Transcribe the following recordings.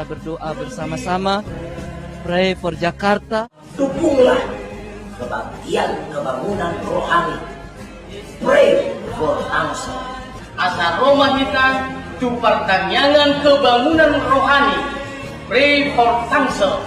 berdoa bersama-sama. Pray for Jakarta. Dukunglah kebaktian kebangunan rohani. Pray for Tangsel. Asa Roma kita tu pertanyaan kebangunan rohani. Pray for Tangsel.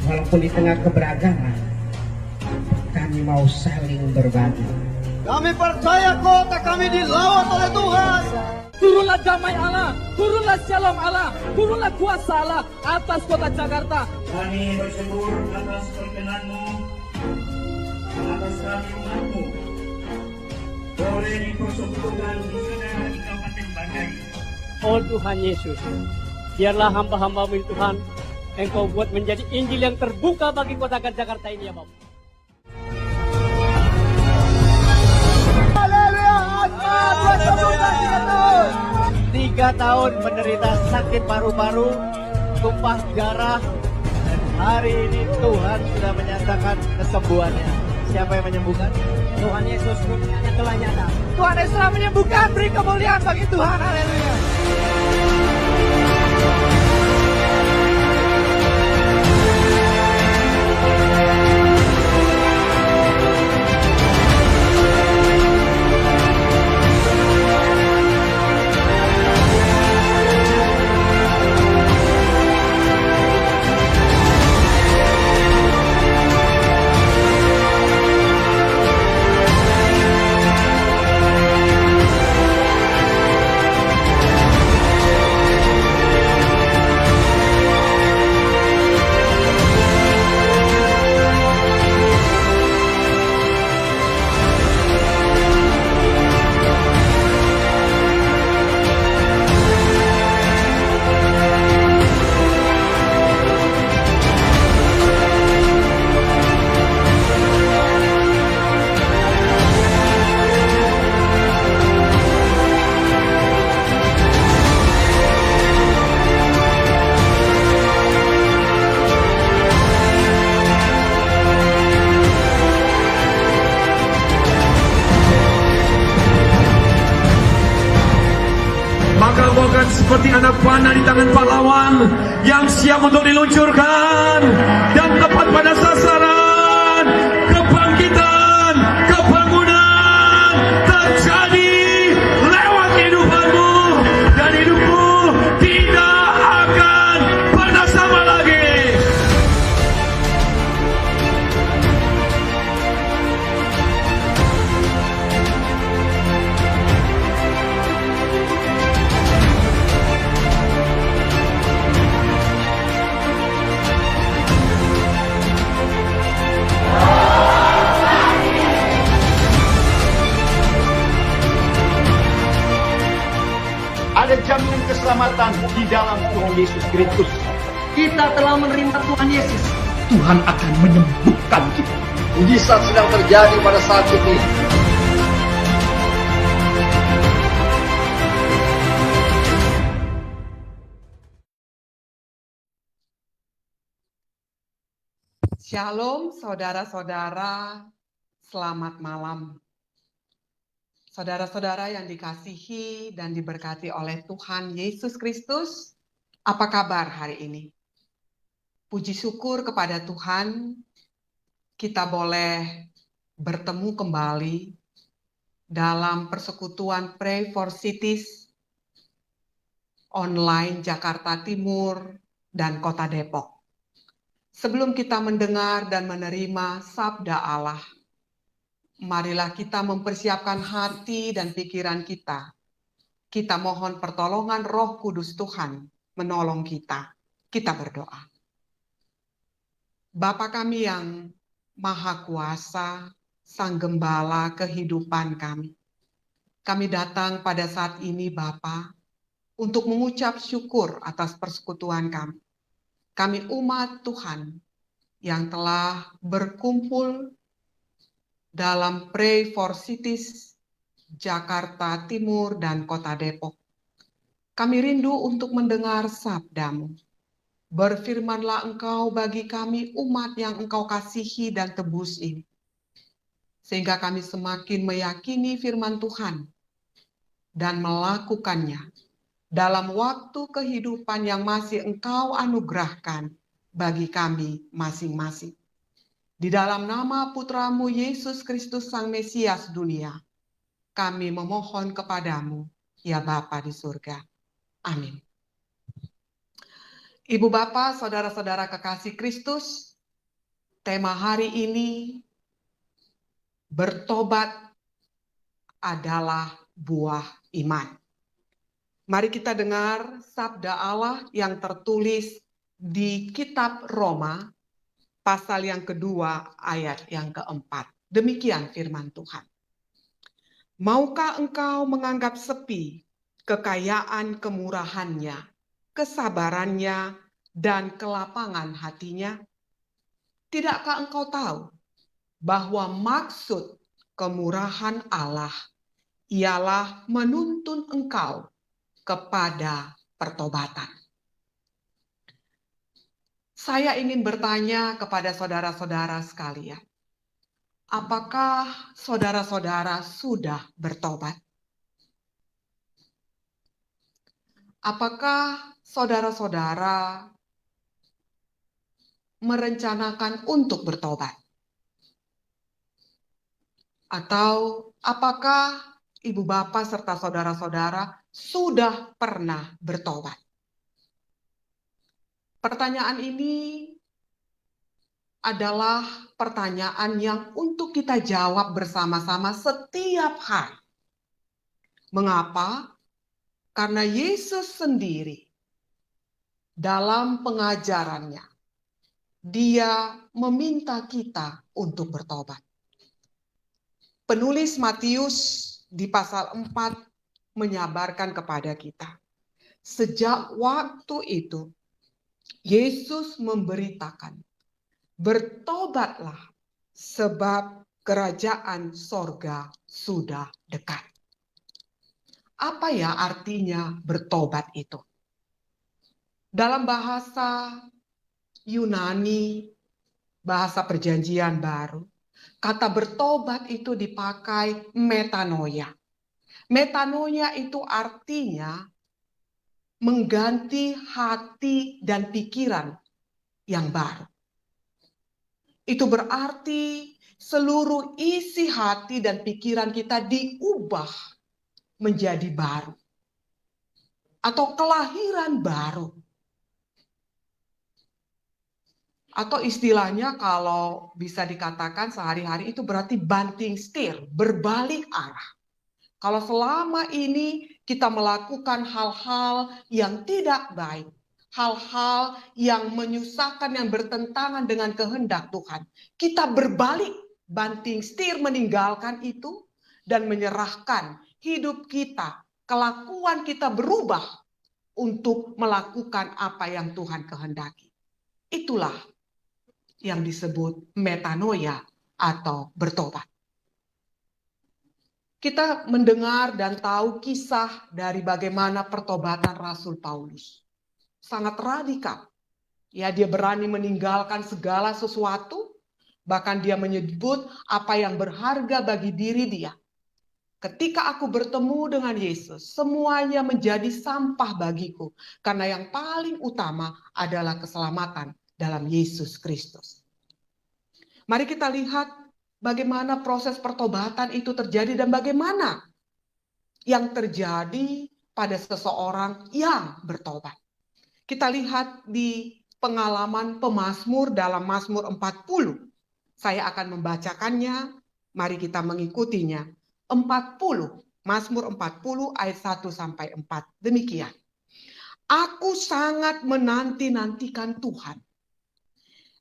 Walaupun di tengah keberagaman, kami mau saling berbagi. Kami percaya kota kami dilawat oleh Tuhan. Turunlah damai Allah, turunlah shalom Allah, turunlah kuasa Allah atas kota Jakarta. Kami bersyukur atas perkenanmu, atas kami umatmu, boleh dipersekutukan di saudara di Kabupaten Bandai. Oh Tuhan Yesus, biarlah hamba-hamba-Mu Tuhan, Engkau buat menjadi Injil yang terbuka bagi kota Jakarta ini ya Bapak. Haleluya, 3 tahun menderita sakit paru-paru, tumpah darah, dan hari ini Tuhan sudah menyatakan kesembuhannya. Siapa yang menyembuhkan? Tuhan Yesus, kurnianya telah nyata. Tuhan Yesus telah menyembuhkan, beri kemuliaan bagi Tuhan. Haleluya. Maka bukan seperti anak panah di tangan pahlawan yang siap untuk diluncurkan dan tepat pada sasaran. Kebangkitan, kebangunan terjadi lewat kehidupanmu, dan hidupmu tidak akan pernah sama lagi. Ada jaminan keselamatan di dalam Tuhan Yesus Kristus. Kita telah menerima Tuhan Yesus. Tuhan akan menyembuhkan kita. Mujizat sedang terjadi pada saat ini. Shalom saudara-saudara, selamat malam. Saudara-saudara yang dikasihi dan diberkati oleh Tuhan Yesus Kristus, apa kabar hari ini? Puji syukur kepada Tuhan, kita boleh bertemu kembali dalam persekutuan Pray for Cities online Jakarta Timur dan Kota Depok. Sebelum kita mendengar dan menerima sabda Allah, marilah kita mempersiapkan hati dan pikiran kita. Kita mohon pertolongan Roh Kudus Tuhan menolong kita. Kita berdoa. Bapa kami yang Maha Kuasa, Sang Gembala kehidupan kami. Kami datang pada saat ini Bapa untuk mengucap syukur atas persekutuan kami. Kami umat Tuhan yang telah berkumpul dalam Pray for Cities Jakarta Timur dan Kota Depok. Kami rindu untuk mendengar sabda-Mu. Berfirmanlah Engkau bagi kami umat yang Engkau kasihi dan tebus ini. Sehingga kami semakin meyakini firman Tuhan dan melakukannya dalam waktu kehidupan yang masih Engkau anugerahkan bagi kami masing-masing. Di dalam nama Putra-Mu Yesus Kristus Sang Mesias dunia, kami memohon kepadamu, ya Bapa di surga. Amin. Ibu Bapak, saudara-saudara kekasih Kristus, tema hari ini, bertobat adalah buah iman. Mari kita dengar sabda Allah yang tertulis di kitab Roma, pasal yang kedua, ayat yang keempat. Demikian firman Tuhan. Maukah engkau menganggap sepi kekayaan kemurahannya, kesabarannya, dan kelapangan hatinya? Tidakkah engkau tahu bahwa maksud kemurahan Allah ialah menuntun engkau kepada pertobatan? Saya ingin bertanya kepada saudara-saudara sekalian, apakah saudara-saudara sudah bertobat? Apakah saudara-saudara merencanakan untuk bertobat? Atau apakah ibu bapak serta saudara-saudara sudah pernah bertobat? Pertanyaan ini adalah pertanyaan yang untuk kita jawab bersama-sama setiap hari. Mengapa? Karena Yesus sendiri dalam pengajarannya, Dia meminta kita untuk bertobat. Penulis Matius di pasal 4 menyabarkan kepada kita. Sejak waktu itu, Yesus memberitakan, bertobatlah sebab kerajaan sorga sudah dekat. Apa ya artinya bertobat itu? Dalam bahasa Yunani, bahasa perjanjian baru, kata bertobat itu dipakai metanoia. Metanoia itu artinya mengganti hati dan pikiran yang baru. Itu berarti seluruh isi hati dan pikiran kita diubah menjadi baru. Atau kelahiran baru. Atau istilahnya kalau bisa dikatakan sehari-hari itu berarti banting setir, berbalik arah. Kalau selama ini kita melakukan hal-hal yang tidak baik, hal-hal yang menyusahkan, yang bertentangan dengan kehendak Tuhan, kita berbalik, banting setir, meninggalkan itu, dan menyerahkan hidup kita, kelakuan kita berubah untuk melakukan apa yang Tuhan kehendaki. Itulah yang disebut metanoia atau bertobat. Kita mendengar dan tahu kisah dari bagaimana pertobatan Rasul Paulus. Sangat radikal. Ya, dia berani meninggalkan segala sesuatu, bahkan dia menyebut apa yang berharga bagi diri dia. Ketika aku bertemu dengan Yesus, semuanya menjadi sampah bagiku, karena yang paling utama adalah keselamatan dalam Yesus Kristus. Mari kita lihat bagaimana proses pertobatan itu terjadi dan bagaimana yang terjadi pada seseorang yang bertobat. Kita lihat di pengalaman pemazmur dalam Mazmur 40. Saya akan membacakannya, mari kita mengikutinya. 40, Mazmur 40 ayat 1 sampai 4. Demikian. Aku sangat menanti-nantikan Tuhan.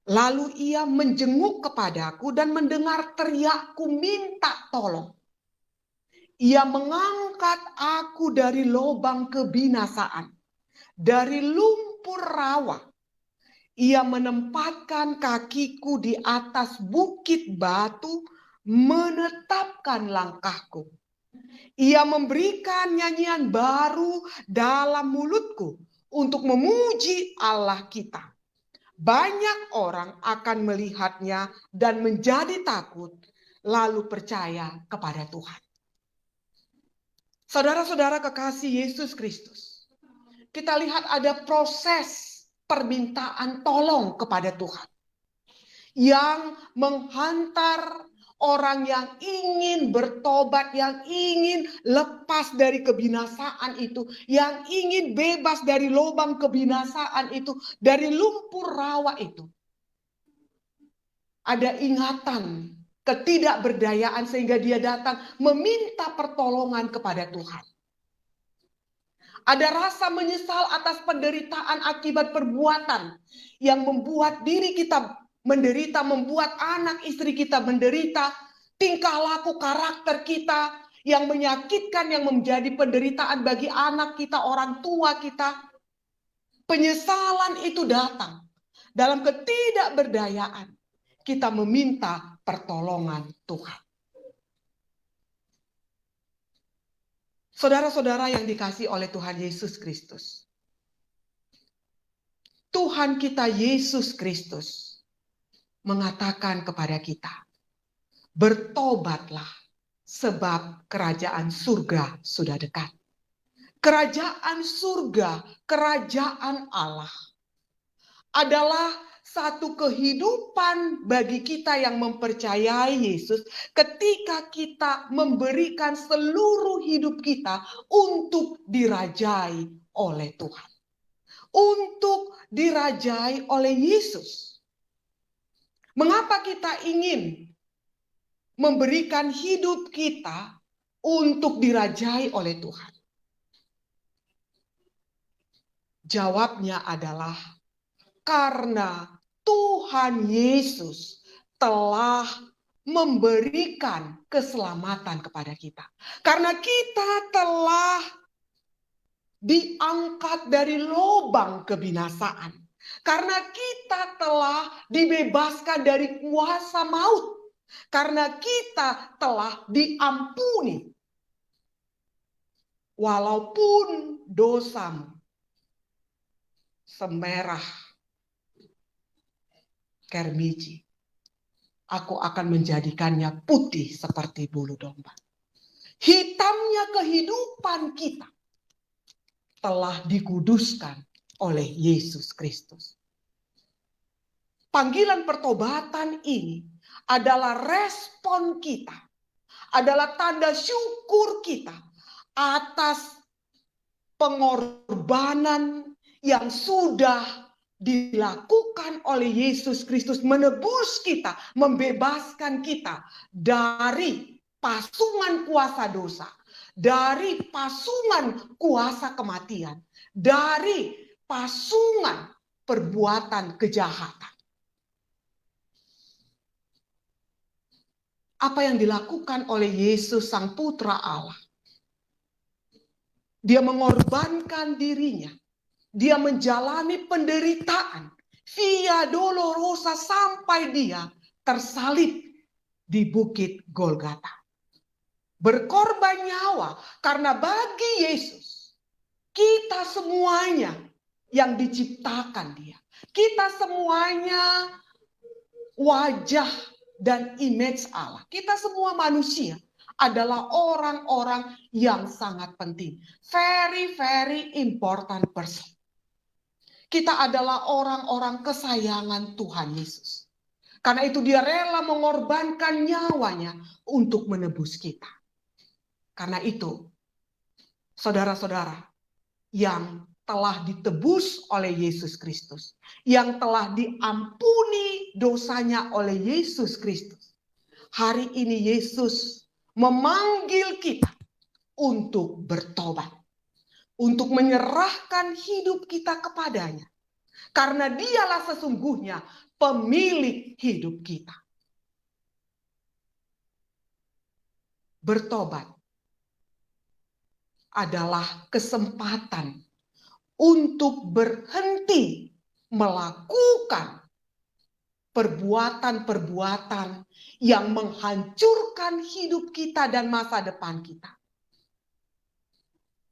Lalu ia menjenguk kepadaku dan mendengar teriakku minta tolong. Ia mengangkat aku dari lubang kebinasaan, dari lumpur rawa. Ia menempatkan kakiku di atas bukit batu, menetapkan langkahku. Ia memberikan nyanyian baru dalam mulutku untuk memuji Allah kita. Banyak orang akan melihatnya dan menjadi takut, lalu percaya kepada Tuhan. Saudara-saudara kekasih Yesus Kristus, kita lihat ada proses permintaan tolong kepada Tuhan yang menghantar orang yang ingin bertobat, yang ingin lepas dari kebinasaan itu, yang ingin bebas dari lubang kebinasaan itu, dari lumpur rawa itu. Ada ingatan ketidakberdayaan sehingga dia datang meminta pertolongan kepada Tuhan. Ada rasa menyesal atas penderitaan akibat perbuatan yang membuat diri kita menderita, membuat anak istri kita menderita, tingkah laku karakter kita yang menyakitkan, yang menjadi penderitaan bagi anak kita, orang tua kita. Penyesalan itu datang dalam ketidakberdayaan. Kita meminta pertolongan Tuhan. Saudara-saudara yang dikasihi oleh Tuhan Yesus Kristus. Tuhan kita Yesus Kristus mengatakan kepada kita, bertobatlah sebab kerajaan surga sudah dekat. Kerajaan surga, kerajaan Allah adalah satu kehidupan bagi kita yang mempercayai Yesus ketika kita memberikan seluruh hidup kita untuk dirajai oleh Tuhan. Untuk dirajai oleh Yesus. Mengapa kita ingin memberikan hidup kita untuk dirajai oleh Tuhan? Jawabnya adalah karena Tuhan Yesus telah memberikan keselamatan kepada kita. Karena kita telah diangkat dari lubang kebinasaan. Karena kita telah dibebaskan dari kuasa maut. Karena kita telah diampuni. Walaupun dosamu semerah kermiji, aku akan menjadikannya putih seperti bulu domba. Hitamnya kehidupan kita telah dikuduskan oleh Yesus Kristus. Panggilan pertobatan ini adalah respon kita, adalah tanda syukur kita atas pengorbanan yang sudah dilakukan oleh Yesus Kristus, menebus kita, membebaskan kita dari pasungan kuasa dosa, dari pasungan kuasa kematian, dari pasungan perbuatan kejahatan. Apa yang dilakukan oleh Yesus Sang Putra Allah? Dia mengorbankan dirinya. Dia menjalani penderitaan via dolorosa sampai dia tersalib di bukit Golgota. Berkorban nyawa karena bagi Yesus kita semuanya yang diciptakan dia. Kita semuanya wajah dan image Allah. Kita semua manusia adalah orang-orang yang sangat penting. Very, very important person. Kita adalah orang-orang kesayangan Tuhan Yesus. Karena itu dia rela mengorbankan nyawanya untuk menebus kita. Karena itu, saudara-saudara yang telah ditebus oleh Yesus Kristus, yang telah diampuni dosanya oleh Yesus Kristus. Hari ini Yesus memanggil kita untuk bertobat, untuk menyerahkan hidup kita kepadanya, karena Dialah sesungguhnya pemilik hidup kita. Bertobat adalah kesempatan untuk berhenti melakukan perbuatan-perbuatan yang menghancurkan hidup kita dan masa depan kita.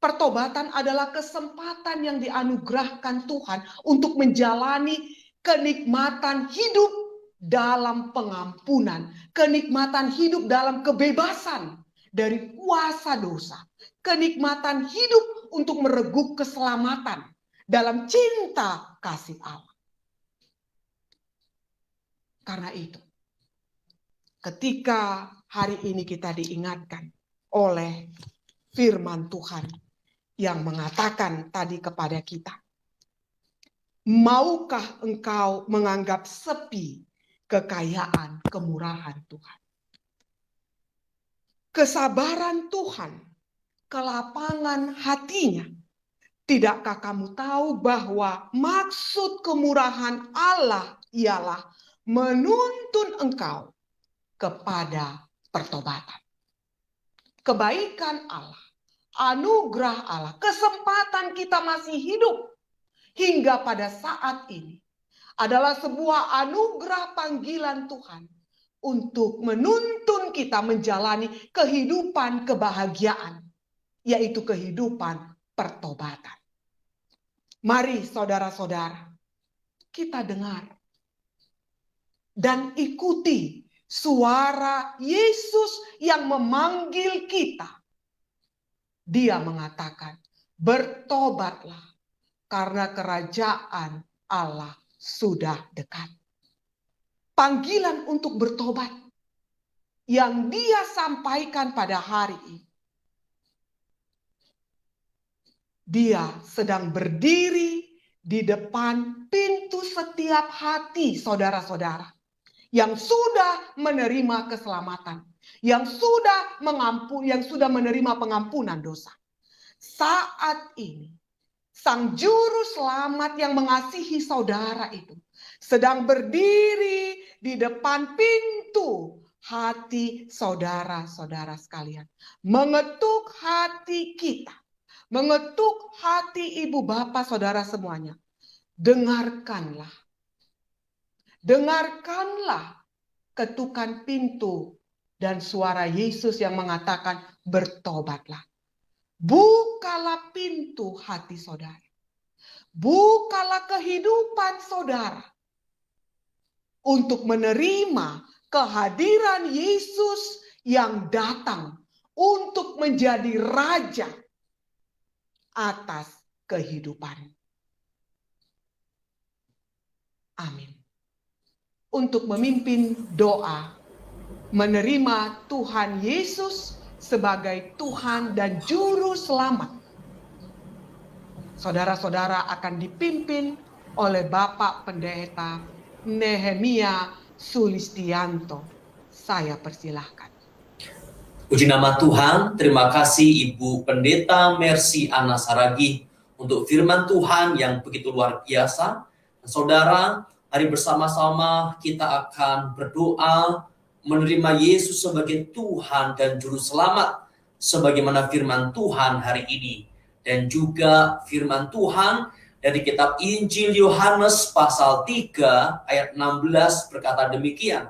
Pertobatan adalah kesempatan yang dianugerahkan Tuhan untuk menjalani kenikmatan hidup dalam pengampunan, kenikmatan hidup dalam kebebasan dari kuasa dosa, kenikmatan hidup untuk mereguk keselamatan dalam cinta kasih Allah. Karena itu, ketika hari ini kita diingatkan oleh firman Tuhan yang mengatakan tadi kepada kita, maukah engkau menganggap sepi kekayaan kemurahan Tuhan? Kesabaran Tuhan, kelapangan hatinya. Tidakkah kamu tahu bahwa maksud kemurahan Allah ialah menuntun engkau kepada pertobatan? Kebaikan Allah, anugerah Allah, kesempatan kita masih hidup hingga pada saat ini adalah sebuah anugerah panggilan Tuhan untuk menuntun kita menjalani kehidupan kebahagiaan, yaitu kehidupan pertobatan. Mari saudara-saudara, kita dengar dan ikuti suara Yesus yang memanggil kita. Dia mengatakan, bertobatlah karena kerajaan Allah sudah dekat. Panggilan untuk bertobat yang Dia sampaikan pada hari ini. Dia sedang berdiri di depan pintu setiap hati saudara-saudara yang sudah menerima keselamatan, yang sudah menerima pengampunan dosa. Saat ini, Sang Juru Selamat yang mengasihi saudara itu sedang berdiri di depan pintu hati saudara-saudara sekalian, mengetuk hati kita, mengetuk hati ibu bapak saudara semuanya. Dengarkanlah ketukan pintu dan suara Yesus yang mengatakan bertobatlah. Bukalah pintu hati saudara. Bukalah kehidupan saudara untuk menerima kehadiran Yesus yang datang untuk menjadi raja atas kehidupan. Amin. Untuk memimpin doa, menerima Tuhan Yesus sebagai Tuhan dan Juru Selamat, saudara-saudara akan dipimpin oleh Bapak Pendeta Nehemia Sulistianto. Saya persilahkan. Puji nama Tuhan, terima kasih Ibu Pendeta Mercy Ana Saragih untuk firman Tuhan yang begitu luar biasa. Saudara, hari bersama-sama kita akan berdoa menerima Yesus sebagai Tuhan dan Juru Selamat, sebagaimana firman Tuhan hari ini. Dan juga firman Tuhan dari kitab Injil Yohanes pasal 3 ayat 16 berkata demikian.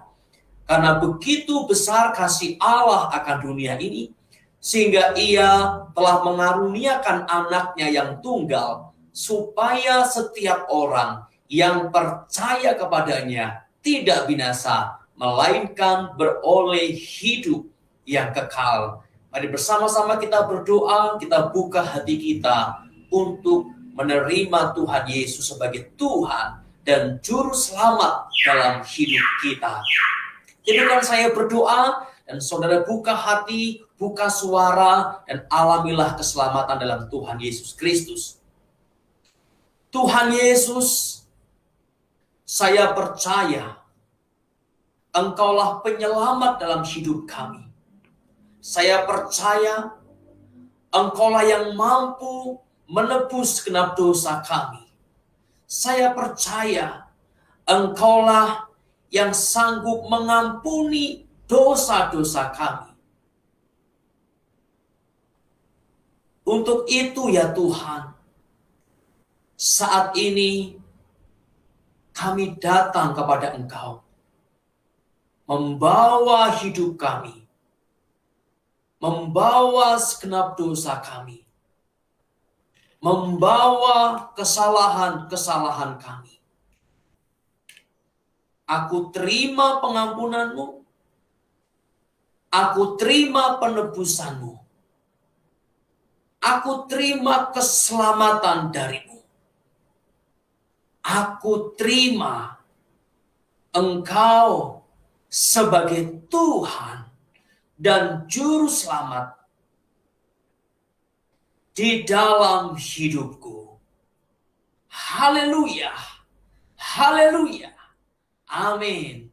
Karena begitu besar kasih Allah akan dunia ini, sehingga Ia telah mengaruniakan anaknya yang tunggal, supaya setiap orang yang percaya kepadanya tidak binasa, melainkan beroleh hidup yang kekal. Mari bersama-sama kita berdoa, kita buka hati kita untuk menerima Tuhan Yesus sebagai Tuhan dan Juru Selamat dalam hidup kita. Izinkan saya berdoa dan saudara buka hati, buka suara, dan alamilah keselamatan dalam Tuhan Yesus Kristus. Tuhan Yesus, saya percaya Engkaulah penyelamat dalam hidup kami. Saya percaya Engkaulah yang mampu menebus genap dosa kami. Saya percaya Engkaulah yang sanggup mengampuni dosa-dosa kami. Untuk itu ya Tuhan, saat ini kami datang kepada Engkau, membawa hidup kami, membawa segenap dosa kami, membawa kesalahan-kesalahan kami. Aku terima pengampunan-Mu, aku terima penebusan-Mu, aku terima keselamatan dari-Mu. Aku terima Engkau sebagai Tuhan dan Juru Selamat di dalam hidupku. Haleluya, haleluya, amin.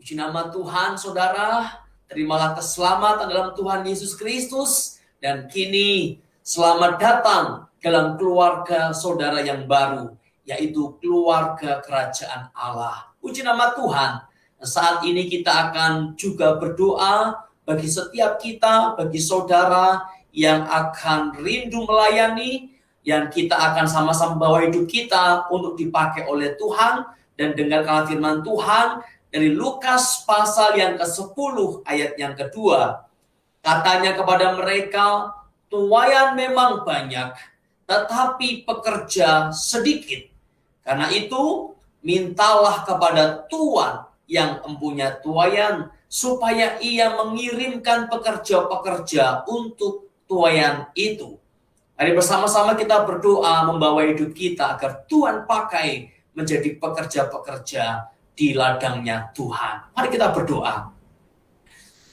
Puji nama Tuhan, saudara. Terimalah keselamatan dalam Tuhan Yesus Kristus. Dan kini selamat datang dalam keluarga saudara yang baru, yaitu keluarga kerajaan Allah. Puji nama Tuhan. Saat ini kita akan juga berdoa bagi setiap kita, bagi saudara yang akan rindu melayani, yang kita akan sama-sama bawa hidup kita untuk dipakai oleh Tuhan. Dan dengarkan firman Tuhan dari Lukas pasal yang ke-10 ayat yang kedua. Katanya kepada mereka, tuaian memang banyak, tetapi pekerja sedikit. Karena itu, mintalah kepada Tuan yang mempunyai tuaian, supaya ia mengirimkan pekerja-pekerja untuk tuaian itu. Mari bersama-sama kita berdoa membawa hidup kita agar Tuhan pakai menjadi pekerja-pekerja di ladangnya Tuhan. Mari kita berdoa.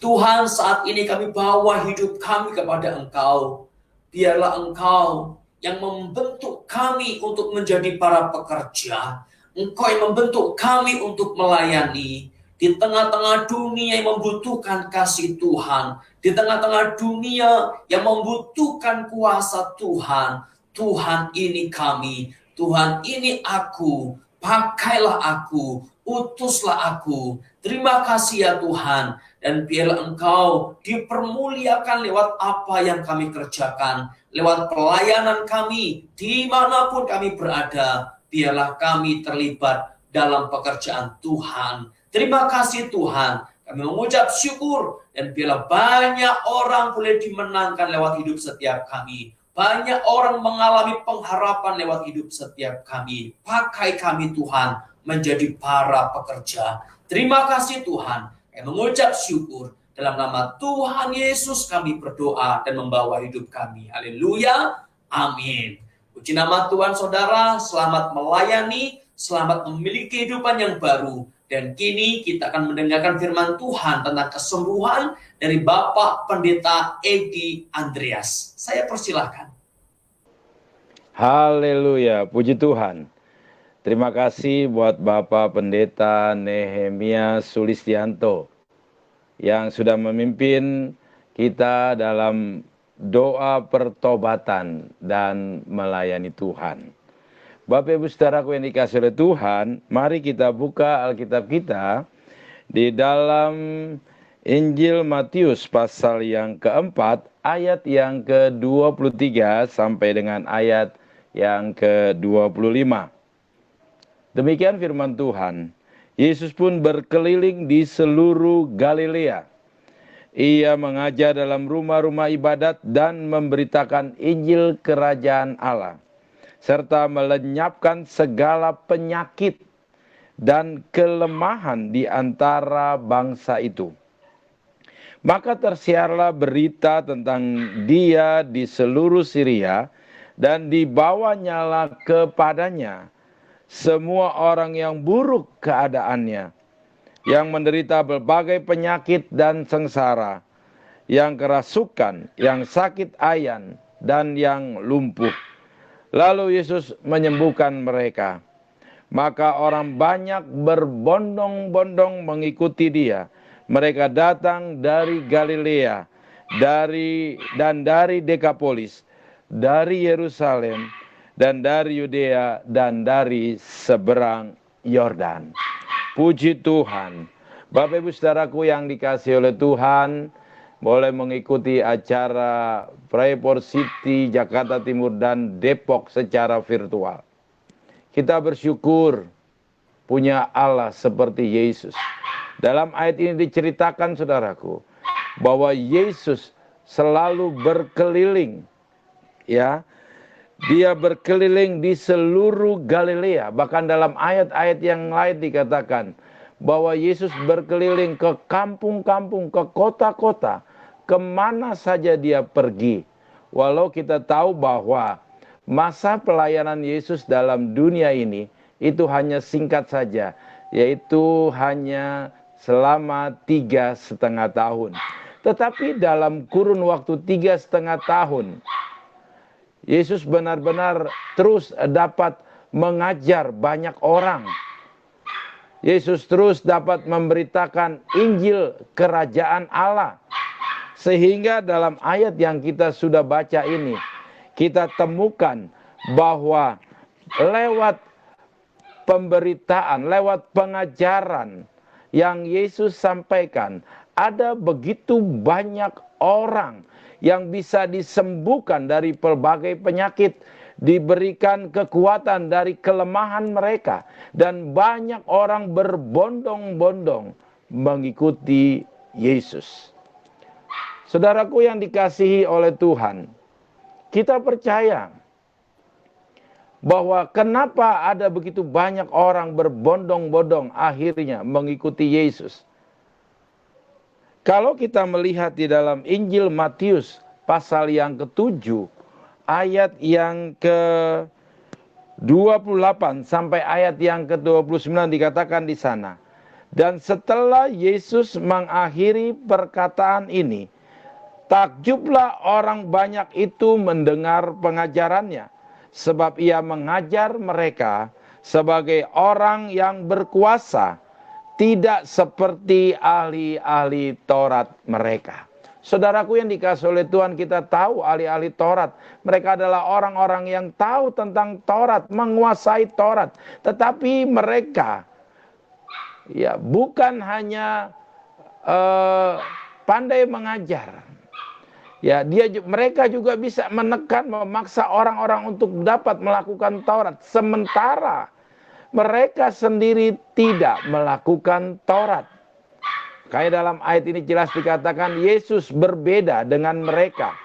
Tuhan, saat ini kami bawa hidup kami kepada Engkau. Biarlah Engkau yang membentuk kami untuk menjadi para pekerja. Engkau yang membentuk kami untuk melayani di tengah-tengah dunia yang membutuhkan kasih Tuhan, di tengah-tengah dunia yang membutuhkan kuasa Tuhan. Tuhan, ini kami, Tuhan, ini aku, pakailah aku, utuslah aku. Terima kasih ya Tuhan, dan biarlah Engkau dipermuliakan lewat apa yang kami kerjakan, lewat pelayanan kami, dimanapun kami berada. Biarlah kami terlibat dalam pekerjaan Tuhan. Terima kasih Tuhan. Kami mengucap syukur. Dan biarlah banyak orang boleh dimenangkan lewat hidup setiap kami. Banyak orang mengalami pengharapan lewat hidup setiap kami. Pakai kami Tuhan menjadi para pekerja. Terima kasih Tuhan. Kami mengucap syukur. Dalam nama Tuhan Yesus kami berdoa dan membawa hidup kami. Haleluya. Amin. Puji nama Tuhan saudara, selamat melayani, selamat memiliki kehidupan yang baru. Dan kini kita akan mendengarkan firman Tuhan tentang kesembuhan dari Bapak Pendeta Edi Andreas. Saya persilahkan. Haleluya, puji Tuhan. Terima kasih buat Bapak Pendeta Nehemia Sulistianto yang sudah memimpin kita dalam doa pertobatan dan melayani Tuhan. Bapak Ibu saudaraku yang dikasihi oleh Tuhan, mari kita buka Alkitab kita di dalam Injil Matius pasal yang keempat, ayat yang ke-23 sampai dengan ayat yang ke-25. Demikian firman Tuhan. Yesus pun berkeliling di seluruh Galilea. Ia mengajar dalam rumah-rumah ibadat dan memberitakan Injil Kerajaan Allah, serta melenyapkan segala penyakit dan kelemahan di antara bangsa itu. Maka tersiarlah berita tentang Dia di seluruh Syria, dan dibawanyalah kepadanya semua orang yang buruk keadaannya, yang menderita berbagai penyakit dan sengsara, yang kerasukan, yang sakit ayan, dan yang lumpuh. Lalu Yesus menyembuhkan mereka. Maka orang banyak berbondong-bondong mengikuti dia. Mereka datang dari Galilea, dan dari Dekapolis, dari Yerusalem, dan dari Yudea, dan dari seberang Yordan. Puji Tuhan. Bapak Ibu Saudaraku yang dikasihi oleh Tuhan, boleh mengikuti acara Pray for City Jakarta Timur dan Depok secara virtual. Kita bersyukur punya Allah seperti Yesus. Dalam ayat ini diceritakan, saudaraku, bahwa Yesus selalu berkeliling, ya. Dia berkeliling di seluruh Galilea. Bahkan dalam ayat-ayat yang lain dikatakan bahwa Yesus berkeliling ke kampung-kampung, ke kota-kota, kemana saja dia pergi. Walau kita tahu bahwa masa pelayanan Yesus dalam dunia ini itu hanya singkat saja, yaitu hanya selama 3,5 tahun. Tetapi dalam kurun waktu 3,5 tahun, Yesus benar-benar terus dapat mengajar banyak orang. Yesus terus dapat memberitakan Injil Kerajaan Allah. Sehingga dalam ayat yang kita sudah baca ini, kita temukan bahwa lewat pemberitaan, lewat pengajaran yang Yesus sampaikan, ada begitu banyak orang yang bisa disembuhkan dari berbagai penyakit, diberikan kekuatan dari kelemahan mereka, dan banyak orang berbondong-bondong mengikuti Yesus. Saudaraku yang dikasihi oleh Tuhan, kita percaya bahwa kenapa ada begitu banyak orang berbondong-bondong akhirnya mengikuti Yesus. Kalau kita melihat di dalam Injil Matius pasal yang ke-7, ayat yang ke-28 sampai ayat yang ke-29 dikatakan di sana. Dan setelah Yesus mengakhiri perkataan ini, takjublah orang banyak itu mendengar pengajarannya, sebab ia mengajar mereka sebagai orang yang berkuasa, tidak seperti ahli-ahli Taurat mereka. Saudaraku yang dikasihi oleh Tuhan, kita tahu ahli-ahli Taurat. Mereka adalah orang-orang yang tahu tentang Taurat, menguasai Taurat. Tetapi mereka ya bukan hanya pandai mengajar. Ya, mereka juga bisa menekan, memaksa orang-orang untuk dapat melakukan Taurat. Sementara mereka sendiri tidak melakukan Taurat. Kayak dalam ayat ini jelas dikatakan Yesus berbeda dengan mereka.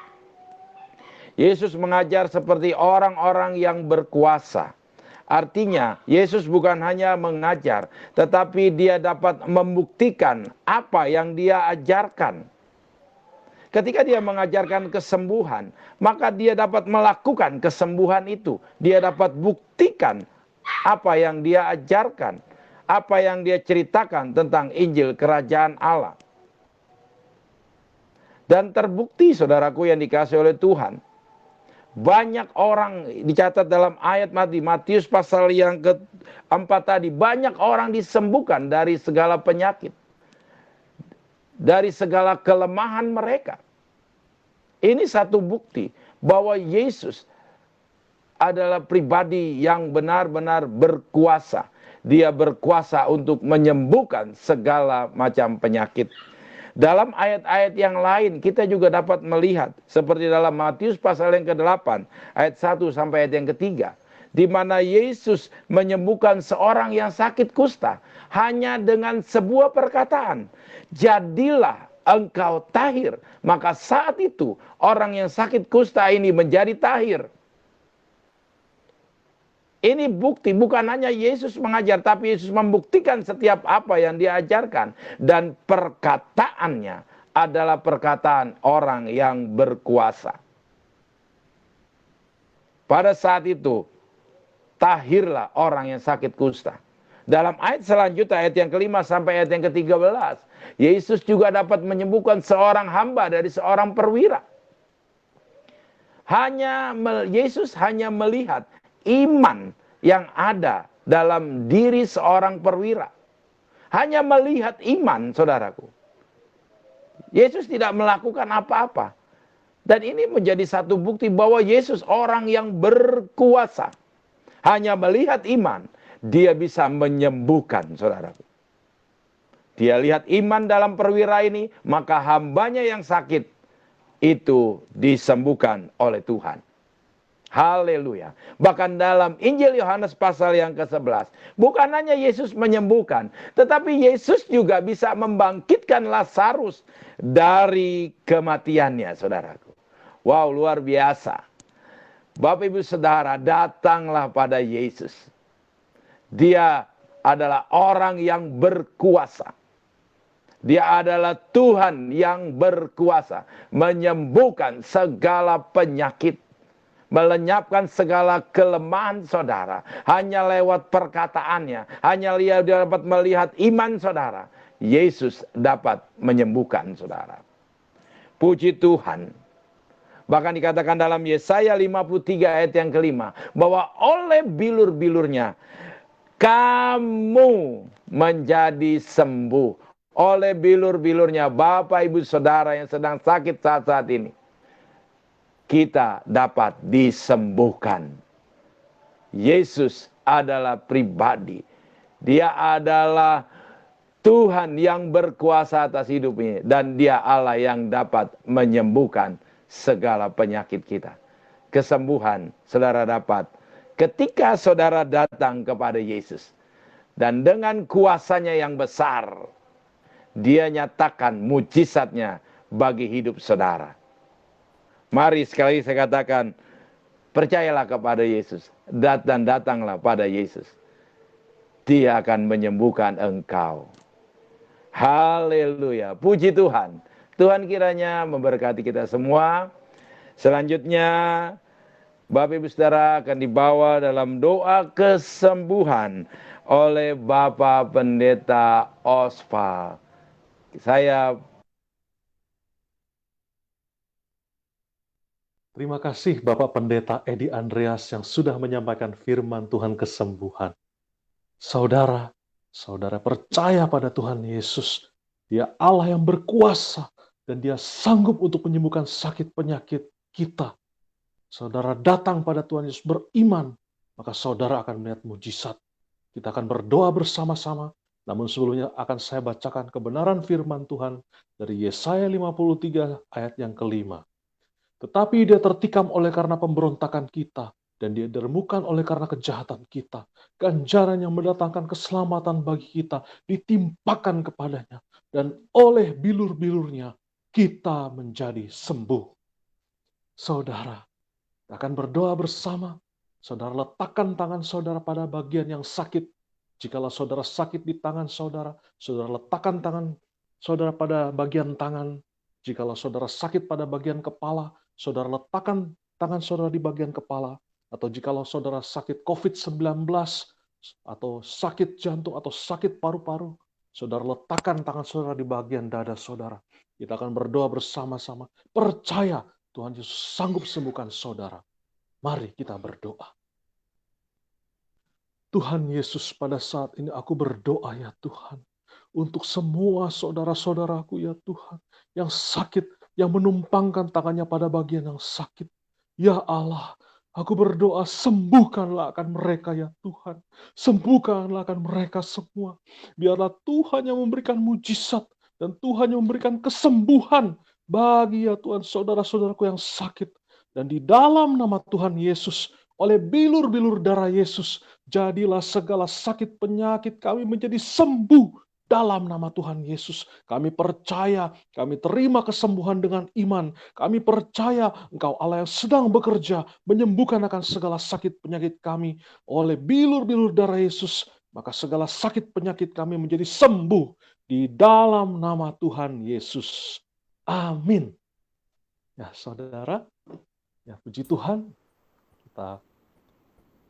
Yesus mengajar seperti orang-orang yang berkuasa. Artinya Yesus bukan hanya mengajar, tetapi dia dapat membuktikan apa yang dia ajarkan. Ketika dia mengajarkan kesembuhan, maka dia dapat melakukan kesembuhan itu. Dia dapat buktikan apa yang dia ajarkan, apa yang dia ceritakan tentang Injil Kerajaan Allah. Dan terbukti, saudaraku yang dikasihi oleh Tuhan, banyak orang dicatat dalam ayat Matius pasal yang ke-4 tadi, banyak orang disembuhkan dari segala penyakit, dari segala kelemahan mereka. Ini satu bukti bahwa Yesus adalah pribadi yang benar-benar berkuasa. Dia berkuasa untuk menyembuhkan segala macam penyakit. Dalam ayat-ayat yang lain kita juga dapat melihat, seperti dalam Matius pasal yang ke-8 ayat 1 sampai ayat yang ke-3, di mana Yesus menyembuhkan seorang yang sakit kusta hanya dengan sebuah perkataan, jadilah engkau tahir. Maka saat itu orang yang sakit kusta ini menjadi tahir. Ini bukti, bukan hanya Yesus mengajar, tapi Yesus membuktikan setiap apa yang dia ajarkan. Dan perkataannya adalah perkataan orang yang berkuasa. Pada saat itu, tahirlah orang yang sakit kusta. Dalam ayat selanjutnya, ayat yang ke-5 sampai ayat yang ke-13, Yesus juga dapat menyembuhkan seorang hamba dari seorang perwira. Yesus hanya melihat iman yang ada dalam diri seorang perwira. Hanya melihat iman, saudaraku. Yesus tidak melakukan apa-apa. Dan ini menjadi satu bukti bahwa Yesus orang yang berkuasa. Hanya melihat iman, dia bisa menyembuhkan, saudaraku. Dia lihat iman dalam perwira ini, maka hambanya yang sakit itu disembuhkan oleh Tuhan. Haleluya. Bahkan dalam Injil Yohanes pasal yang ke-11, bukan hanya Yesus menyembuhkan, tetapi Yesus juga bisa membangkitkan Lazarus dari kematiannya, saudaraku. Wow, luar biasa. Bapak Ibu Saudara, datanglah pada Yesus. Dia adalah orang yang berkuasa. Dia adalah Tuhan yang berkuasa menyembuhkan segala penyakit, melenyapkan segala kelemahan saudara. Hanya lewat perkataannya, hanya dia dapat melihat iman saudara. Yesus dapat menyembuhkan saudara. Puji Tuhan. Bahkan dikatakan dalam Yesaya 53 ayat yang kelima, bahwa oleh bilur-bilurnya kamu menjadi sembuh. Oleh bilur-bilurnya, Bapak Ibu Saudara yang sedang sakit saat ini, kita dapat disembuhkan. Yesus adalah pribadi. Dia adalah Tuhan yang berkuasa atas hidup ini. Dan dia Allah yang dapat menyembuhkan segala penyakit kita. Kesembuhan saudara dapat ketika saudara datang kepada Yesus. Dan dengan kuasanya yang besar, dia nyatakan mujizatnya bagi hidup saudara. Mari sekali lagi saya katakan, percayalah kepada Yesus. Dan datanglah pada Yesus. Dia akan menyembuhkan engkau. Haleluya. Puji Tuhan. Tuhan kiranya memberkati kita semua. Selanjutnya, Bapak Ibu Saudara akan dibawa dalam doa kesembuhan oleh Bapak Pendeta Osval. Terima kasih Bapak Pendeta Edi Andreas yang sudah menyampaikan firman Tuhan kesembuhan. Saudara percaya pada Tuhan Yesus. Dia Allah yang berkuasa dan dia sanggup untuk menyembuhkan sakit penyakit kita. Saudara datang pada Tuhan Yesus beriman, maka saudara akan melihat mujizat. Kita akan berdoa bersama-sama. Namun sebelumnya akan saya bacakan kebenaran firman Tuhan dari Yesaya 53 ayat yang kelima. Tetapi dia tertikam oleh karena pemberontakan kita, dan dia diremukkan oleh karena kejahatan kita. Ganjaran yang mendatangkan keselamatan bagi kita ditimpakan kepadanya, dan oleh bilur-bilurnya kita menjadi sembuh. Saudara, akan berdoa bersama. Saudara letakkan tangan saudara pada bagian yang sakit. Jikalau saudara sakit di tangan saudara, saudara letakkan tangan saudara pada bagian tangan. Jikalau saudara sakit pada bagian kepala, saudara letakkan tangan saudara di bagian kepala. Atau jikalau saudara sakit COVID-19, atau sakit jantung, atau sakit paru-paru, saudara letakkan tangan saudara di bagian dada saudara. Kita akan berdoa bersama-sama. Percaya Tuhan Yesus sanggup sembuhkan saudara. Mari kita berdoa. Tuhan Yesus, pada saat ini aku berdoa ya Tuhan, untuk semua saudara-saudaraku ya Tuhan, yang sakit, yang menumpangkan tangannya pada bagian yang sakit. Ya Allah, aku berdoa sembuhkanlah akan mereka ya Tuhan. Sembuhkanlah akan mereka semua. Biarlah Tuhan yang memberikan mujizat dan Tuhan yang memberikan kesembuhan bagi ya Tuhan saudara-saudaraku yang sakit. Dan di dalam nama Tuhan Yesus, oleh bilur-bilur darah Yesus, jadilah segala sakit penyakit kami menjadi sembuh dalam nama Tuhan Yesus. Kami percaya, kami terima kesembuhan dengan iman. Kami percaya Engkau Allah yang sedang bekerja, menyembuhkan akan segala sakit penyakit kami. Oleh bilur-bilur darah Yesus, maka segala sakit penyakit kami menjadi sembuh di dalam nama Tuhan Yesus. Amin. Ya saudara, ya puji Tuhan, kita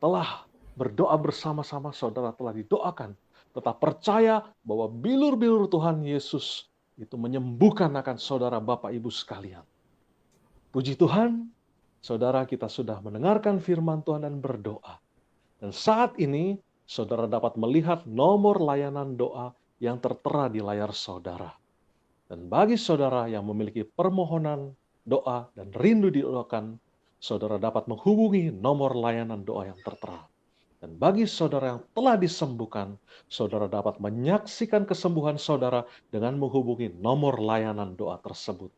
telah berdoa bersama-sama, saudara telah didoakan. Tetap percaya bahwa bilur-bilur Tuhan Yesus itu menyembuhkan akan saudara Bapak Ibu sekalian. Puji Tuhan, Saudara, kita sudah mendengarkan firman Tuhan dan berdoa. Dan saat ini, saudara dapat melihat nomor layanan doa yang tertera di layar saudara. Dan bagi saudara yang memiliki permohonan doa dan rindu didoakan, saudara dapat menghubungi nomor layanan doa yang tertera. Dan bagi saudara yang telah disembuhkan, saudara dapat menyaksikan kesembuhan saudara dengan menghubungi nomor layanan doa tersebut.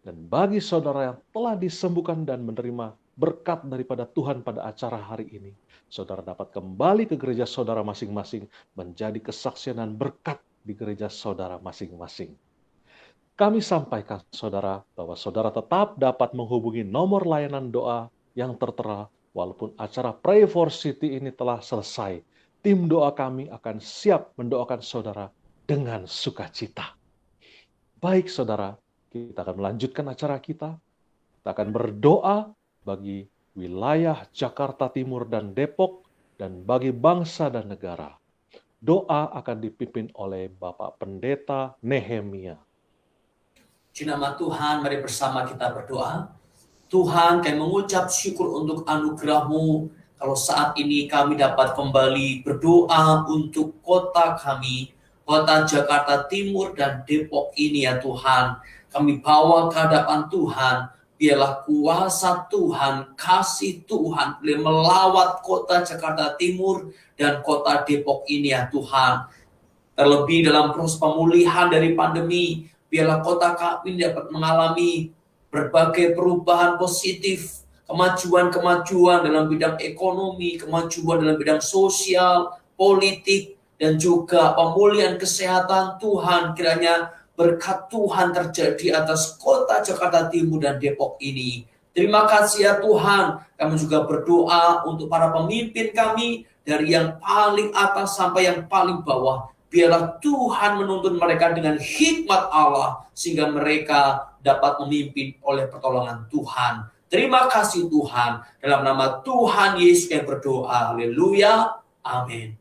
Dan bagi saudara yang telah disembuhkan dan menerima berkat daripada Tuhan pada acara hari ini, saudara dapat kembali ke gereja saudara masing-masing menjadi kesaksian dan berkat di gereja saudara masing-masing. Kami sampaikan saudara bahwa saudara tetap dapat menghubungi nomor layanan doa yang tertera walaupun acara Pray for City ini telah selesai. Tim doa kami akan siap mendoakan saudara dengan sukacita. Baik saudara, kita akan melanjutkan acara kita. Kita akan berdoa bagi wilayah Jakarta Timur dan Depok dan bagi bangsa dan negara. Doa akan dipimpin oleh Bapak Pendeta Nehemia. Di nama Tuhan, mari bersama kita berdoa. Tuhan, kami mengucap syukur untuk anugerah-Mu. Kalau saat ini kami dapat kembali berdoa untuk kota kami, kota Jakarta Timur dan Depok ini ya Tuhan. Kami bawa ke hadapan Tuhan. Biarlah kuasa Tuhan, kasih Tuhan boleh melawat kota Jakarta Timur dan kota Depok ini ya Tuhan. Terlebih dalam proses pemulihan dari pandemi, biarlah kota kami dapat mengalami berbagai perubahan positif, kemajuan-kemajuan dalam bidang ekonomi, kemajuan dalam bidang sosial, politik, dan juga pemulihan kesehatan Tuhan. Kiranya berkat Tuhan terjadi atas kota Jakarta Timur dan Depok ini. Terima kasih ya Tuhan. Kami juga berdoa untuk para pemimpin kami dari yang paling atas sampai yang paling bawah. Biarlah Tuhan menuntun mereka dengan hikmat Allah sehingga mereka dapat memimpin oleh pertolongan Tuhan. Terima kasih Tuhan. Dalam nama Tuhan Yesus kami berdoa. Haleluya. Amin.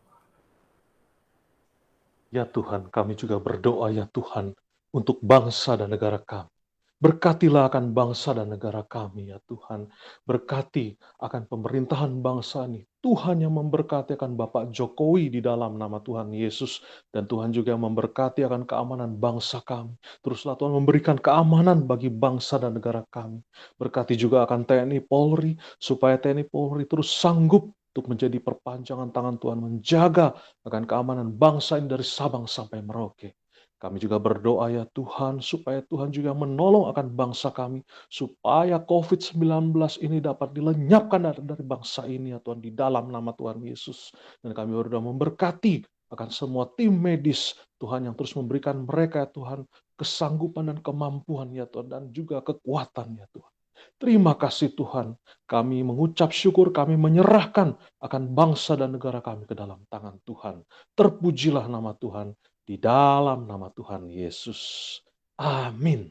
Ya Tuhan, kami juga berdoa ya Tuhan untuk bangsa dan negara kami. Berkatilah akan bangsa dan negara kami ya Tuhan. Berkati akan pemerintahan bangsa ini. Tuhan yang memberkati akan Bapak Jokowi di dalam nama Tuhan Yesus. Dan Tuhan juga memberkati akan keamanan bangsa kami. Teruslah Tuhan memberikan keamanan bagi bangsa dan negara kami. Berkati juga akan TNI Polri, supaya TNI Polri terus sanggup untuk menjadi perpanjangan tangan Tuhan, menjaga akan keamanan bangsa ini dari Sabang sampai Merauke. Kami juga berdoa ya Tuhan, supaya Tuhan juga menolong akan bangsa kami, supaya COVID-19 ini dapat dilenyapkan dari bangsa ini ya Tuhan, di dalam nama Tuhan Yesus. Dan kami berdoa memberkati akan semua tim medis, Tuhan yang terus memberikan mereka ya Tuhan, kesanggupan dan kemampuan ya Tuhan, dan juga kekuatan ya Tuhan. Terima kasih Tuhan, kami mengucap syukur, kami menyerahkan akan bangsa dan negara kami ke dalam tangan Tuhan. Terpujilah nama Tuhan, di dalam nama Tuhan Yesus. Amin.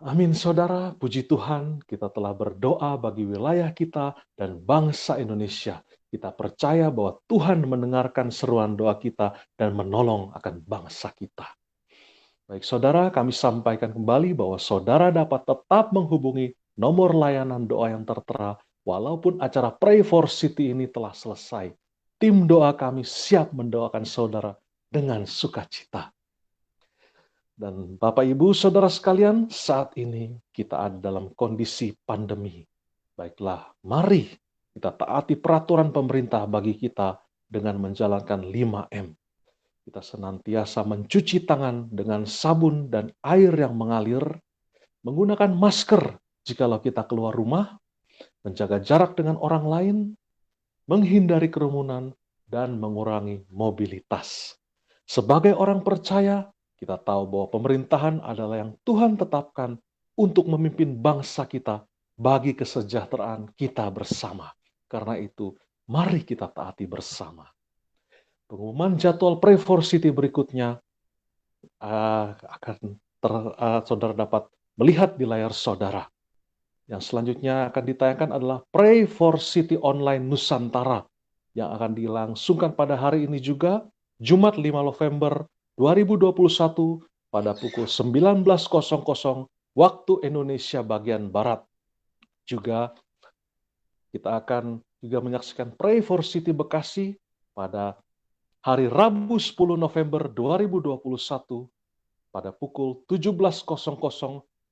Amin saudara, puji Tuhan kita telah berdoa bagi wilayah kita dan bangsa Indonesia. Kita percaya bahwa Tuhan mendengarkan seruan doa kita dan menolong akan bangsa kita. Baik saudara, kami sampaikan kembali bahwa saudara dapat tetap menghubungi nomor layanan doa yang tertera walaupun acara Pray for City ini telah selesai. Tim doa kami siap mendoakan saudara dengan sukacita. Dan Bapak Ibu Saudara sekalian, saat ini kita ada dalam kondisi pandemi. Baiklah, mari kita taati peraturan pemerintah bagi kita dengan menjalankan 5M. Kita senantiasa mencuci tangan dengan sabun dan air yang mengalir, menggunakan masker jikalau kita keluar rumah, menjaga jarak dengan orang lain, menghindari kerumunan, dan mengurangi mobilitas. Sebagai orang percaya, kita tahu bahwa pemerintahan adalah yang Tuhan tetapkan untuk memimpin bangsa kita bagi kesejahteraan kita bersama. Karena itu, mari kita taati bersama. Pengumuman jadwal Pray for City berikutnya saudara dapat melihat di layar saudara. Yang selanjutnya akan ditayangkan adalah Pray for City Online Nusantara yang akan dilangsungkan pada hari ini juga, Jumat 5 November 2021 pada pukul 19.00 waktu Indonesia bagian Barat. Juga kita akan juga menyaksikan Pray for City Bekasi pada hari Rabu 10 November 2021 pada pukul 17.00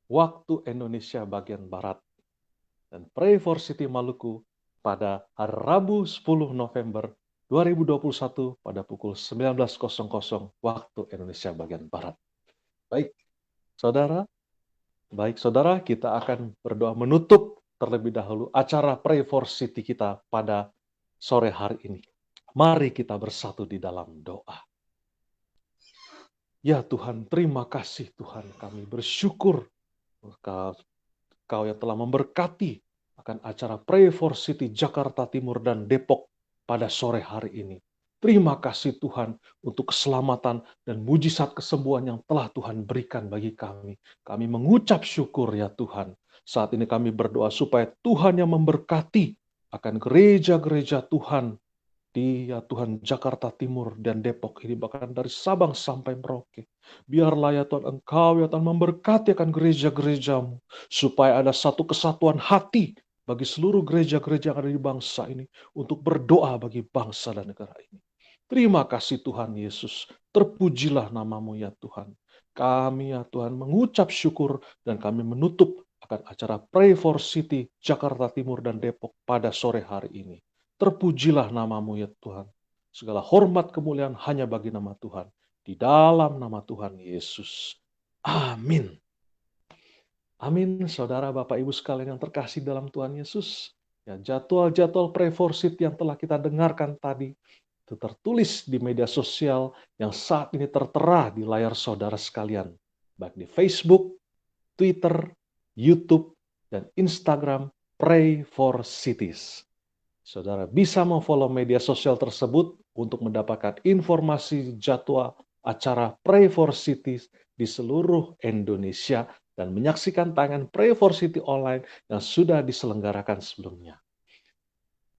waktu Indonesia bagian Barat. Dan Pray for City Maluku pada hari Rabu 10 November 2021 pada pukul 19.00 waktu Indonesia bagian Barat. Baik, saudara, kita akan berdoa menutup terlebih dahulu acara Pray for City kita pada sore hari ini. Mari kita bersatu di dalam doa. Ya Tuhan, terima kasih Tuhan, kami bersyukur Kau yang telah memberkati akan acara Pray for City Jakarta Timur dan Depok pada sore hari ini. Terima kasih Tuhan untuk keselamatan dan mujizat kesembuhan yang telah Tuhan berikan bagi kami. Kami mengucap syukur ya Tuhan. Saat ini kami berdoa supaya Tuhan yang memberkati akan gereja-gereja Tuhan di ya Tuhan Jakarta Timur dan Depok ini, bahkan dari Sabang sampai Merauke. Biarlah ya Tuhan Engkau ya Tuhan memberkati akan gereja-gerejamu, supaya ada satu kesatuan hati bagi seluruh gereja-gereja yang ada di bangsa ini untuk berdoa bagi bangsa dan negara ini. Terima kasih Tuhan Yesus, terpujilah namamu ya Tuhan. Kami ya Tuhan mengucap syukur dan kami menutup akan acara Pray for City Jakarta Timur dan Depok pada sore hari ini. Terpujilah namamu ya Tuhan. Segala hormat kemuliaan hanya bagi nama Tuhan. Di dalam nama Tuhan Yesus. Amin. Amin, saudara, Bapak, Ibu sekalian yang terkasih dalam Tuhan Yesus. Ya, jadwal-jadwal Pray for City yang telah kita dengarkan tadi, itu tertulis di media sosial yang saat ini tertera di layar saudara sekalian. Baik di Facebook, Twitter, YouTube, dan Instagram Pray for Cities. Saudara bisa memfollow media sosial tersebut untuk mendapatkan informasi jadwal acara Pray for Cities di seluruh Indonesia dan menyaksikan tayangan Pray for City online yang sudah diselenggarakan sebelumnya.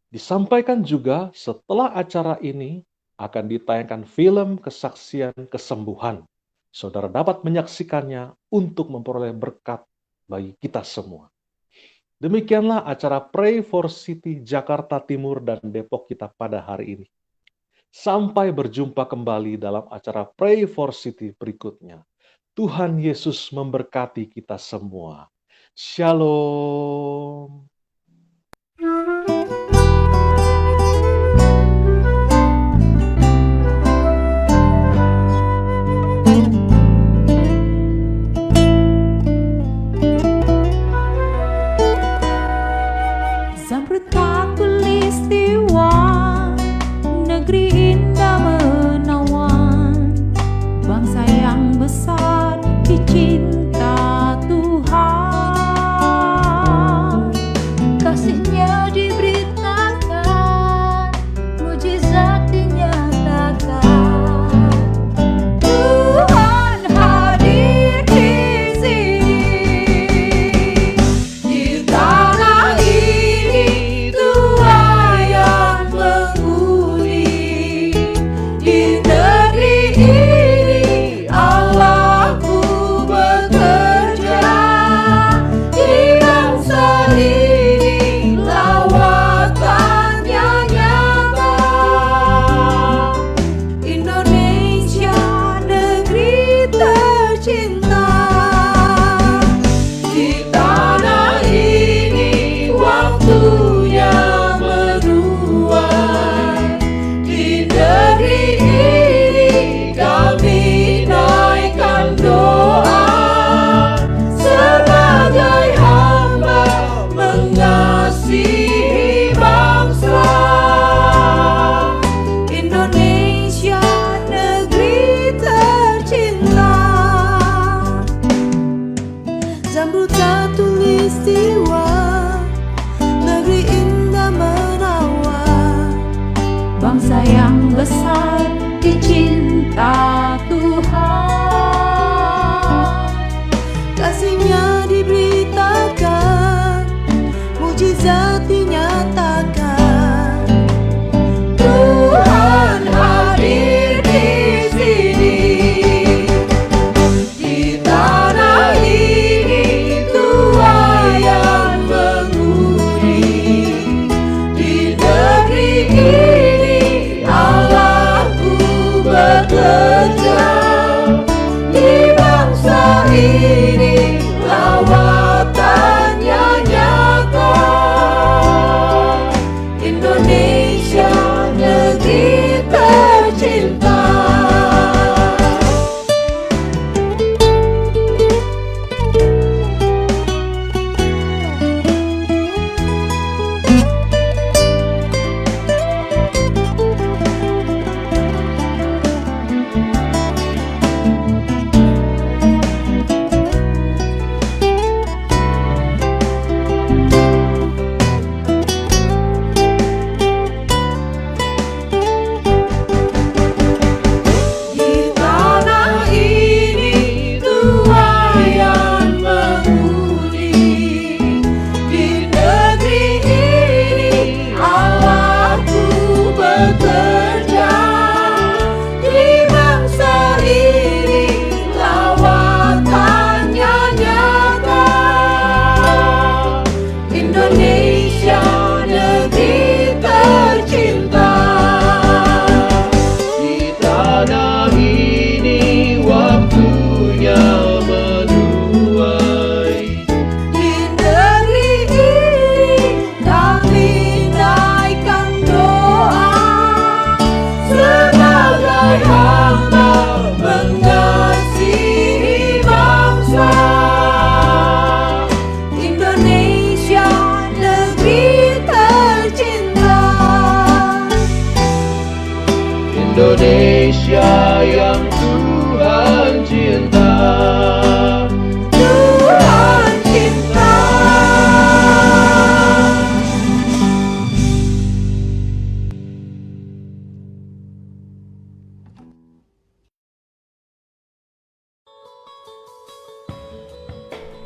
Disampaikan juga setelah acara ini akan ditayangkan film kesaksian kesembuhan. Saudara dapat menyaksikannya untuk memperoleh berkat bagi kita semua. Demikianlah acara Pray for City Jakarta Timur dan Depok kita pada hari ini. Sampai berjumpa kembali dalam acara Pray for City berikutnya. Tuhan Yesus memberkati kita semua. Shalom. Zamrud khatulistiwa, negeri indah menawan, bangsa yang besar dicinta Tuhan. Kasih-Nya diberitakan, mujizat dinyatakan. Tuhan hadir di sini, di tanah ini. Tuhan yang mengundi, di negeri ini Allahku bekerja. Di bangsa ini lawatannya nyata. Indonesia negeri tercinta. Di tanah ini waktunya menuai. Di negeri ini kami naikkan doa sebagai hamba mengasihi bangsa. Indonesia negeri tercinta. Zamrud khatulistiwa, negeri indah menawan, bangsa yang besar dicinta Tuhan. Kasih-Nya diberitakan, mujizat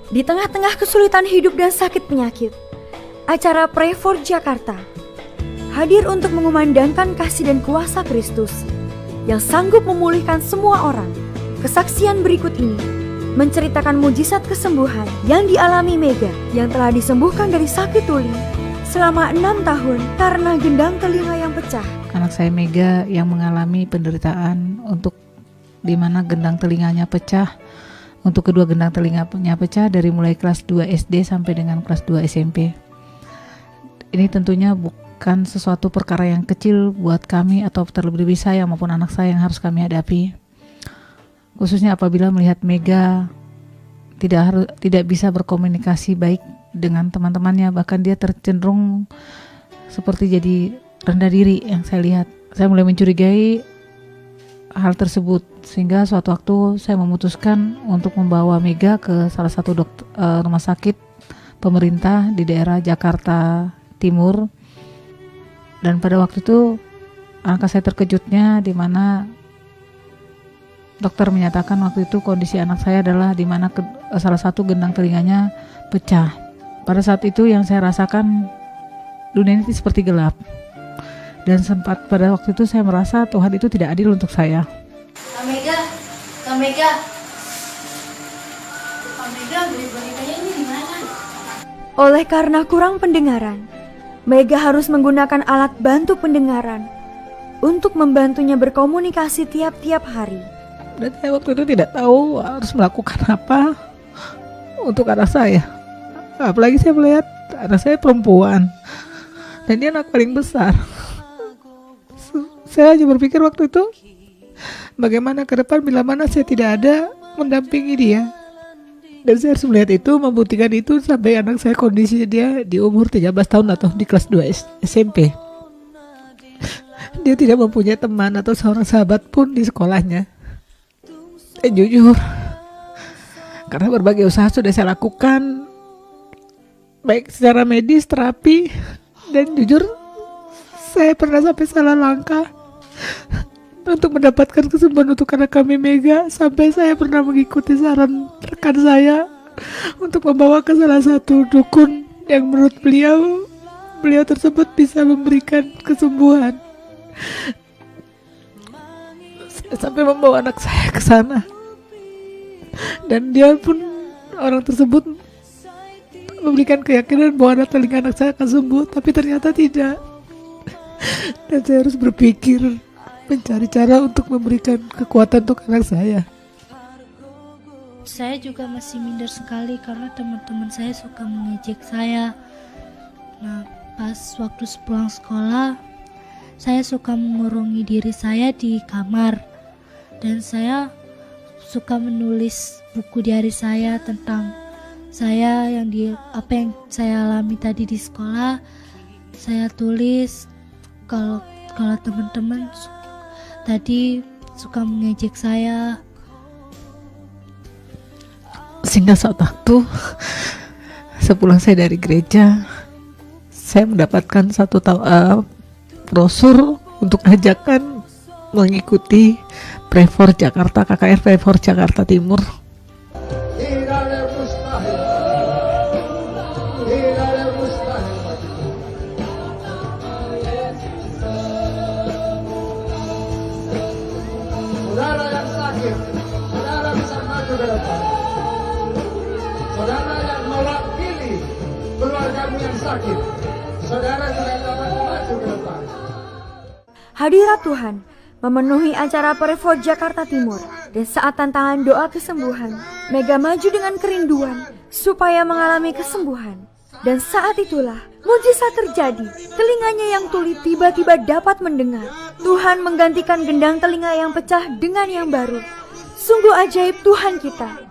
Di tengah-tengah kesulitan hidup dan sakit penyakit, acara Pray for Jakarta hadir untuk mengumandangkan kasih dan kuasa Kristus yang sanggup memulihkan semua orang. Kesaksian berikut ini menceritakan mujizat kesembuhan yang dialami Mega yang telah disembuhkan dari sakit tuli selama 6 tahun karena gendang telinga yang pecah. Anak saya Mega yang mengalami penderitaan di mana gendang telinganya pecah. Untuk kedua gendang telinganya pecah dari mulai kelas 2 SD sampai dengan kelas 2 SMP. Ini tentunya bukan sesuatu perkara yang kecil buat kami atau terlebih saya maupun anak saya yang harus kami hadapi. Khususnya apabila melihat Mega tidak bisa berkomunikasi baik dengan teman-temannya, bahkan dia tercenderung seperti jadi rendah diri yang saya lihat. Saya mulai mencurigai hal tersebut sehingga suatu waktu saya memutuskan untuk membawa Mega ke salah satu rumah sakit pemerintah di daerah Jakarta Timur. Dan pada waktu itu angka saya terkejutnya di mana dokter menyatakan waktu itu kondisi anak saya adalah di mana salah satu gendang telinganya pecah. Pada saat itu yang saya rasakan dunia ini seperti gelap. Dan sempat pada waktu itu saya merasa Tuhan itu tidak adil untuk saya. Kak Mega, beli bonekanya ini di mana? Oleh karena kurang pendengaran, Mega harus menggunakan alat bantu pendengaran untuk membantunya berkomunikasi tiap-tiap hari. Dan saya waktu itu tidak tahu harus melakukan apa untuk anak saya. Apalagi saya melihat anak saya perempuan dan dia anak paling besar. Saya hanya berpikir waktu itu bagaimana ke depan bila mana saya tidak ada mendampingi dia. Dan saya harus melihat itu, membuktikan itu sampai anak saya kondisinya dia di umur 13 tahun atau di kelas 2 SMP. Dia tidak mempunyai teman atau seorang sahabat pun di sekolahnya. Dan jujur, karena berbagai usaha sudah saya lakukan, baik secara medis, terapi, dan jujur saya pernah sampai salah langkah untuk mendapatkan kesembuhan untuk anak kami Mega. Sampai saya pernah mengikuti saran rekan saya untuk membawa ke salah satu dukun yang menurut beliau tersebut bisa memberikan kesembuhan. Saya sampai membawa anak saya ke sana dan dia pun, orang tersebut memberikan keyakinan bahwa telinga anak saya akan sembuh, tapi ternyata tidak. Dan saya harus berpikir mencari cara untuk memberikan kekuatan untuk anak saya. Saya juga masih minder sekali karena teman-teman saya suka mengejek saya. Nah, pas waktu pulang sekolah, saya suka mengurungi diri saya di kamar. Dan saya suka menulis buku diari saya tentang apa yang saya alami tadi di sekolah. Saya tulis kalau teman-teman tadi suka mengejek saya. Sehingga saat waktu sepulang saya dari gereja, saya mendapatkan satu brosur untuk ajakan mengikuti Pray for Jakarta, KKR Pray for Jakarta Timur. Saudara yang sakit, saudara bisa maju ke depan. Saudara yang mewakili keluargamu yang sakit, saudara juga dapat maju ke depan. Hadirat Tuhan memenuhi acara Pray for Jakarta Timur. Dan saat tantangan doa kesembuhan, Mega maju dengan kerinduan supaya mengalami kesembuhan. Dan saat itulah mujizat terjadi. Telinganya yang tuli tiba-tiba dapat mendengar. Tuhan menggantikan gendang telinga yang pecah dengan yang baru. Sungguh ajaib Tuhan kita.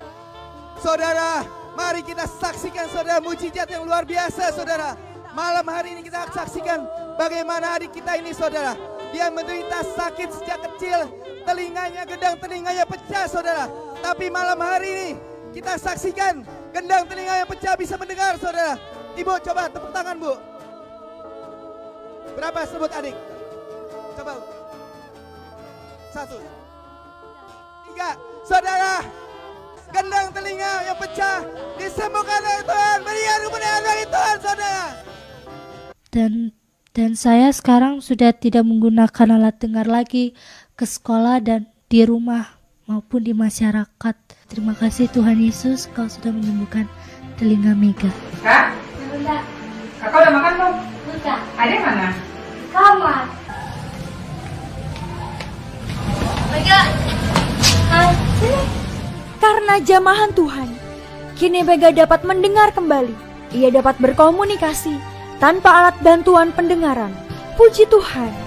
Saudara, mari kita saksikan saudara mujizat yang luar biasa saudara. Malam hari ini kita saksikan bagaimana adik kita ini saudara. Dia menderita sakit sejak kecil, gendang telinganya pecah saudara. Tapi malam hari ini kita saksikan gendang telinga yang pecah bisa mendengar saudara. Ibu coba tepuk tangan bu. Berapa sebut adik? Coba. 1, 3, saudara. gendang telinga yang pecah disembuhkan oleh Tuhan. Berikan kemuliaan bagi Tuhan, saudara. Dan saya sekarang sudah tidak menggunakan alat dengar lagi ke sekolah dan di rumah maupun di masyarakat. Terima kasih Tuhan Yesus, Kau sudah menyembuhkan telinga Mega. Kak? Bunda. Kakak udah makan belum? Udah. Ada mana? Kamar. Mega. Sini. Karena jamahan Tuhan, kini Mega dapat mendengar kembali. Ia dapat berkomunikasi tanpa alat bantuan pendengaran. Puji Tuhan.